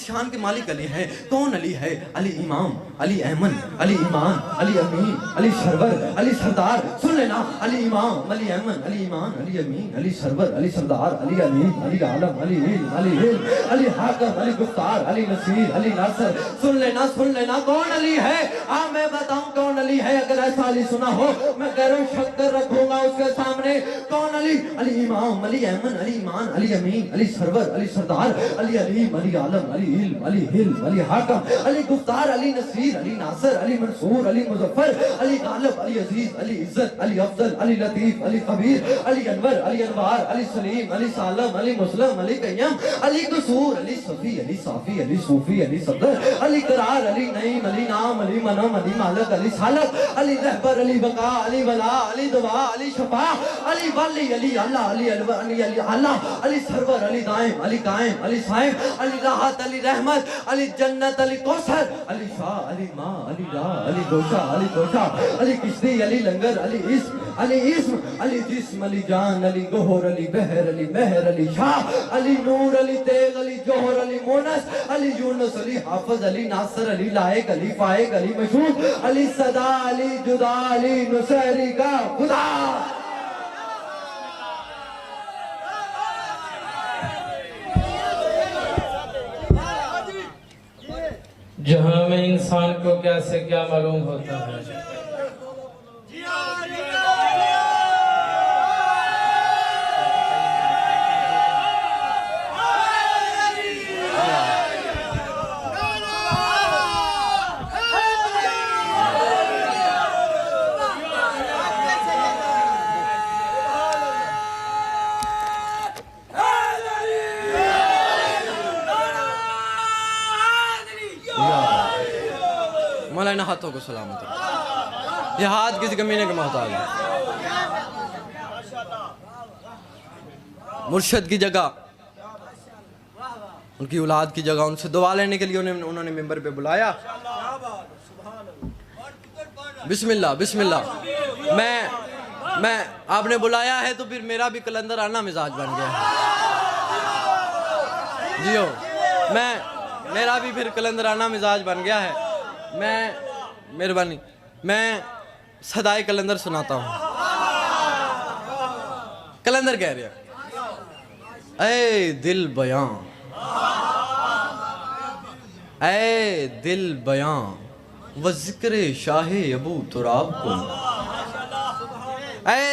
شان کے مالک علی ہے. کون علی ہے؟ علی امام، علی ایمن، علی ایمان، علی امین، علی سرور، علی سردار. سن لینا، علی امام، علی ایمن، علی ایمان، علی امین، علی سرور، علی سردار، علی علیم، علی عالم، علی علم، علی علم، علی حاکم، علی گفتار، علی نصیر، علی ناصر. سن لینا کون علی ہے. میں بتاؤں کون علی ہے. اگر ایسا علی سنا ہو میں گرم شکر رکھوں گا اس کے سامنے. کون علی؟ علی امام، علی ایمن، علی ایمان، علی امین، علی سرور، علی سردار، علی علیم، علی عالم، علی علم، علی حلم، علی حاکم، علی گفتار، علی نصیر، علی ناصر، علی منصور، علی مظفر، علی غالب، علی عزیز، علی عزت، علی افضل، علی لطیف، علی خبیر، علی انور، علی انوار، علی سلیم، علی سالم، علی مسلم، علی قیم، علی قصور، علی صفی، علی صافی، علی صوفی، علی صدر، علی قرار، علی نعیم، علی نام، علی منم، علی مالک، علی سالک، علی رہبر، علی بقا، علی ولا، علی دعا، علی شفا، علی ولی، علی اللہ، علی الوہ، علی اللہ، علی سرور، علی دائم، علی قائم، علی صائم، علی راحت، علی رحمت، علی جنت، علی کوثر، علی شاہ، علی ماں، علی راہ، علی گوشہ، علی کوشہ، علی کشتی، علی لنگر، علی اسم، علی جسم، علی جان، علی گوہر، علی بحر، علی مہر، علی شاہ، علی نور، علی تیغ، علی جوہر، علی مونس، علی یونس، علی حافظ، علی ناصر، علی لائق، علی فائق، علی مشہور، علی صدا، علی جدا، علی نصیری کا خدا. جہاں میں انسان کو کیا سے کیا معلوم ہوتا ہے. مولانا ہاتھوں کو سلامت رکھو. یہ ہاتھ کسی کمینے کے محتاج ہے. مرشد کی جگہ، ان کی اولاد کی جگہ، ان سے دعا لینے کے لیے انہوں نے ممبر پہ بلایا. بسم اللہ بسم اللہ. میں آپ نے بلایا ہے تو پھر میرا بھی کلندر آنا مزاج بن گیا ہے. جیو میرا بھی پھر کلندر آنا مزاج بن گیا ہے. مہربانی میں صدائے کلندر سناتا ہوں. کلندر کہہ رہے ہیں، اے دل بیاں، اے دل بیاں و ذکر شاہ ابو تراب کو، اے